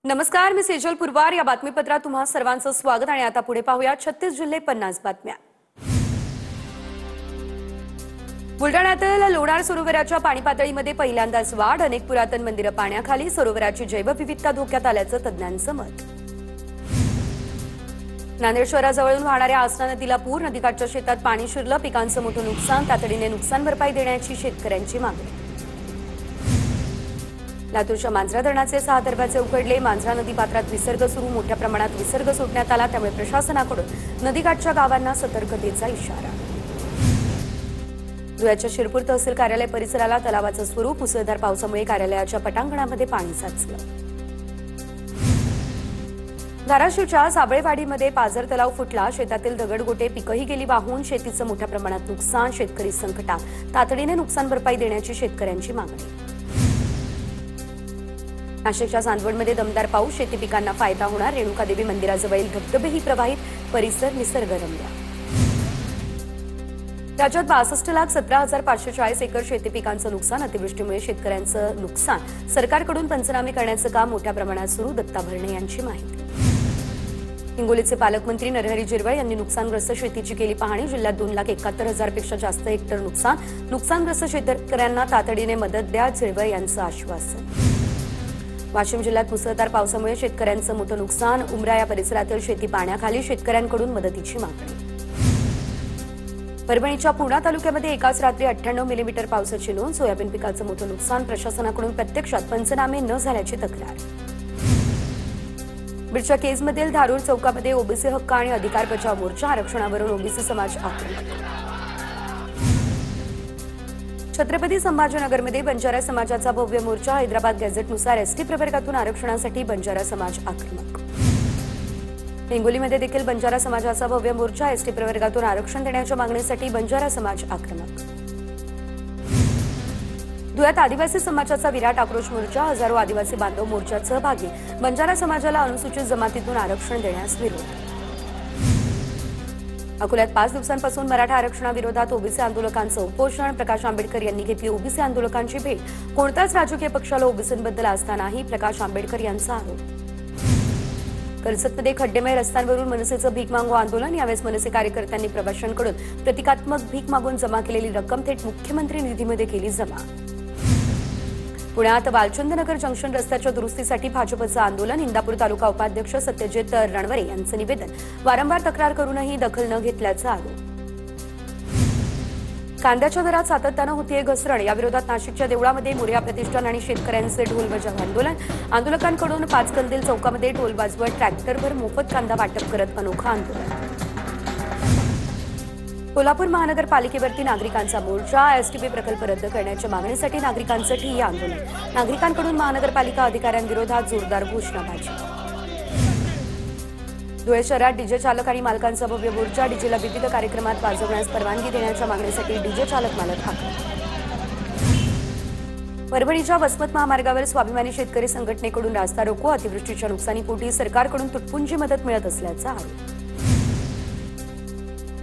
नमस्कार, मी सेजल पुरवार. या बातमीपत्रात तुम्हा सर्वांचं स्वागत आणि आता पुढे पाहूया 36 जिल्हे 50 बातम्या. बुलढाण्यातील लोणार सरोवराच्या पाणी पातळीमध्ये पहिल्यांदाच वाढ. अनेक पुरातन मंदिरं पाण्याखाली. सरोवराची जैवविविधता धोक्यात आल्याचं तज्ज्ञांचं मत. नांदेड शहराजवळून वाहणाऱ्या आसना नदीला पूर. नदीकाठच्या शेतात पाणी शिरलं. पिकांचं मोठं नुकसान. तातडीने नुकसान भरपाई देण्याची शेतकऱ्यांची मागणी. लातूरच्या मांजरा धरणाचे 6 दरवाजे उघडले. मांजरा नदी पात्रात विसर्ग सुरू. मोठ्या प्रमाणात विसर्ग सोडण्यात आला. त्यामुळे प्रशासनाकडून नदीकाठच्या गावांना सतर्कतेचा इशारा. धुळ्याच्या शिरपूर तहसील कार्यालय परिसराला तलावाचं स्वरूप. मुसळधार पावसामुळे कार्यालयाच्या पटांगणामध्ये पाणी साचलं. धाराशिवच्या साबळेवाडीमध्ये पाझर तलाव फुटला. शेतातील दगडगोटे पिकंही गेली वाहून. शेतीचं मोठ्या प्रमाणात नुकसान. शेतकरी संकटात. तातडीने नुकसान भरपाई देण्याची शेतकऱ्यांची मागणी. नाशिकच्या चांदवडमध्ये दमदार पाऊस. शेती पिकांना फायदा होणार. रेणुकादेवी मंदिराजवळील धबधबेही प्रवाहित. परिसर निसर्गरम्य. राज्यात 62,17,540 एकर शेती पिकांचं नुकसान. अतिवृष्टीमुळे शेतकऱ्यांचं नुकसान. सरकारकडून पंचनामे करण्याचं काम मोठ्या प्रमाणात सुरू. दत्ता भरणे यांची माहिती. हिंगोलीचे पालकमंत्री नरहरी झिरवळ यांनी नुकसानग्रस्त शेतीची केली पाहणी. जिल्ह्यात 2,71,000 पेक्षा जास्त हेक्टर नुकसान. नुकसानग्रस्त शेतकऱ्यांना तातडीने मदत द्या. झिरवळ यांचं आश्वासन. वाशिम जिल्ह्यात मुसळधार पावसामुळे शेतकऱ्यांचं मोठं नुकसान. उमरा या परिसरातील शेती पाण्याखाली. शेतकऱ्यांकडून मदतीची मागणी. परभणीच्या पूर्णा तालुक्यामध्ये एकाच रात्री 98 मिलीमीटर पावसाची नोंद. सोयाबीन पिकाचं मोठं नुकसान. प्रशासनाकडून प्रत्यक्षात पंचनामे न झाल्याची तक्रार. बीडच्या केजमधील धारूर चौकामध्ये ओबीसी हक्क आणि अधिकार बचाव मोर्चा. आरक्षणावरून ओबीसी समाज आक्रमक. छत्रपती संभाजीनगरमध्ये बंजारा समाजाचा भव्य मोर्चा. हैदराबाद गॅझेटनुसार एसटी प्रवर्गातून आरक्षणासाठी बंजारा समाज आक्रमक. हिंगोलीमध्ये देखील बंजारा समाजाचा भव्य मोर्चा. एसटी प्रवर्गातून आरक्षण देण्याच्या मागणीसाठी बंजारा समाज आक्रमक. धुळ्यात आदिवासी समाजाचा विराट आक्रोश मोर्चा. हजारो आदिवासी बांधव मोर्चात सहभागी. बंजारा समाजाला अनुसूचित जमातीतून आरक्षण देण्यास विरोध. अकोल्यात 5 दिवसांपासून मराठा आरक्षणाविरोधात ओबीसी आंदोलकांचं उपोषण. प्रकाश आंबेडकर यांनी घेतली ओबीसी आंदोलकांची भेट. कोणत्याच राजकीय पक्षाला ओबीसींबद्दल आस्था नाही. प्रकाश आंबेडकर यांचा आरोप. कर्जतमध्ये खड्डेमय रस्त्यांवरून मनसेचं भीक मागो आंदोलन. यावेळेस मनसे कार्यकर्त्यांनी प्रवाशांकडून प्रतिकात्मक भीक मागून जमा केलेली रक्कम थेट मुख्यमंत्री निधीमध्ये केली जमा. पुण्यात वालचंदनगर जंक्शन रस्त्याच्या दुरुस्तीसाठी भाजपचं आंदोलन. इंदापूर तालुका उपाध्यक्ष सत्यजित रणवरे यांचं निवेदन. वारंवार तक्रार करूनही दखल न घेतल्याचा आरोप. कांद्याच्या दरात सातत्यानं होतीये घसरण. याविरोधात नाशिकच्या देवळामध्ये मोरया प्रतिष्ठान आणि शेतकऱ्यांचे ढोल बजाव आंदोलन. आंदोलकांकडून पाचकंदील चौकामध्ये ढोल वाजवत ट्रॅक्टरभर मोफत कांदा वाटप करत अनोखा आंदोलन. कोल्हापूर महानगरपालिकेवरती नागरिकांचा मोर्चा. एसटीपी प्रकल्प रद्द करण्याच्या मागणीसाठी नागरिकांचं ठिय्या आंदोलन. नागरिकांकडून महानगरपालिका अधिकाऱ्यांविरोधात जोरदार घोषणाबाजी. धुळे शहरात डीजे चालक आणि मालकांचा भव्य मोर्चा. डीजेला विविध कार्यक्रमात वाजवण्यास परवानगी देण्याच्या मागणीसाठी डीजे चालक मालक आक्रमक. परभणीच्या वसमत महामार्गावर स्वाभिमानी शेतकरी संघटनेकडून रास्ता रोको. अतिवृष्टीच्या नुकसानीपोटी सरकारकडून तुटपुंजी मदत मिळत असल्याचा आरोप.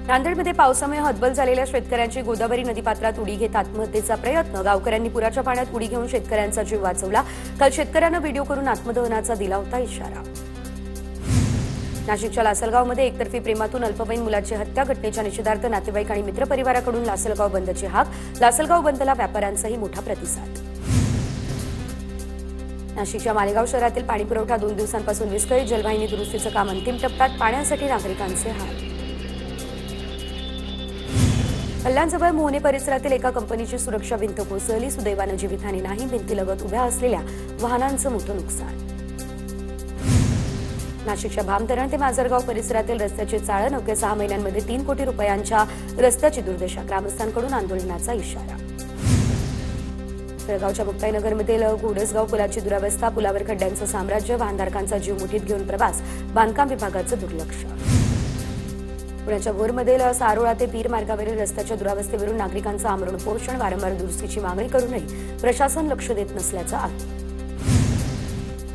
नांदेडमध्ये पावसामुळे हतबल झालेल्या शेतकऱ्यांची गोदावरी नदीपात्रात उडी घेत आत्महत्येचा प्रयत्न. गावकऱ्यांनी पुराच्या पाण्यात उडी घेऊन शेतकऱ्यांचा जीव वाचवला. काल शेतकऱ्यांना व्हिडिओ करून आत्मदहनाचा दिला होता इशारा. नाशिकच्या लासलगावमध्ये एकतर्फी प्रेमातून अल्पवयीन मुलाची हत्या. घटनेच्या निषेधार्थ नातेवाईक आणि मित्रपरिवाराकडून लासलगाव बंदची हाक. लासलगाव बंदला व्यापाऱ्यांचाही मोठा प्रतिसाद. नाशिकच्या मालेगाव शहरातील पाणीपुरवठा 2 दिवसांपासून विस्कळीत. जलवाहिनी दुरुस्तीचं काम अंतिम टप्प्यात. पाण्यासाठी नागरिकांचे हाल. कल्याणजवळ मोहने परिसरातील एका कंपनीची सुरक्षा भिंत कोसळली. सुदैवानं जीवितहानी नाही. भिंतीलगत उभ्या असलेल्या वाहनांचं मोठं नुकसान. नाशिकच्या भामधरण ते माजरगाव परिसरातील रस्त्याची चाळण. अवघ्या 6 महिन्यांमध्ये 3 कोटी रुपयांच्या रस्त्याची दुर्दशा. ग्रामस्थांकडून आंदोलनाचा इशारा. जळगावच्या मुक्ताईनगरमधील घोडसगाव पुलाची दुरावस्था. पुलावर खड्ड्यांचं साम्राज्य. वाहनधारकांचा जीव मुठीत घेऊन प्रवास. बांधकाम विभागाचं दुर्लक्ष. पुण्याच्या भोरमधील सारोळा ते पीर मार्गावरील रस्त्याच्या दुरावस्थेवरून नागरिकांचं आमरण उपोषण. वारंवार दुरुस्तीची मागणी करूनही प्रशासन लक्ष देत नसल्याचा आरोप.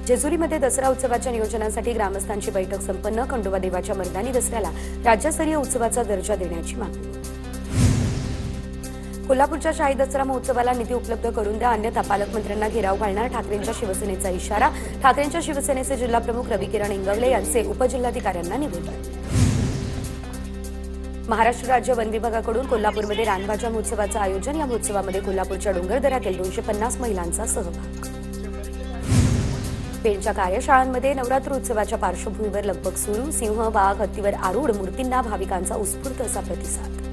जेजुरीमध्ये दसरा उत्सवाच्या नियोजनासाठी ग्रामस्थांची बैठक संपन्न. खंडोबा देवाच्या मर्दानी दसऱ्याला राज्यस्तरीय उत्सवाचा दर्जा देण्याची मागणी. कोल्हापूरच्या शाही दसरा महोत्सवाला निधी उपलब्ध करून द्या, अन्यथा पालकमंत्र्यांना घेराव घालणार ठाकरेंच्या शिवसेनेचा इशारा. ठाकरेंच्या शिवसेनेचे जिल्हाप्रमुख रविकिरण इंगवले यांचे उपजिल्हाधिकाऱ्यांना निवेदन. महाराष्ट्र राज्य वन विभागाकडून कोल्हापूरमध्ये रानभाज्या महोत्सवाचं आयोजन. या महोत्सवामध्ये कोल्हापूरच्या डोंगरदऱ्यातील 250 महिलांचा सहभाग. पेणच्या कार्यशाळांमध्ये नवरात्र उत्सवाच्या पार्श्वभूमीवर लगबग सुरू. सिंह, वाघ, हत्तीवर आरूढ मूर्तींना भाविकांचा उत्स्फूर्त असा प्रतिसाद.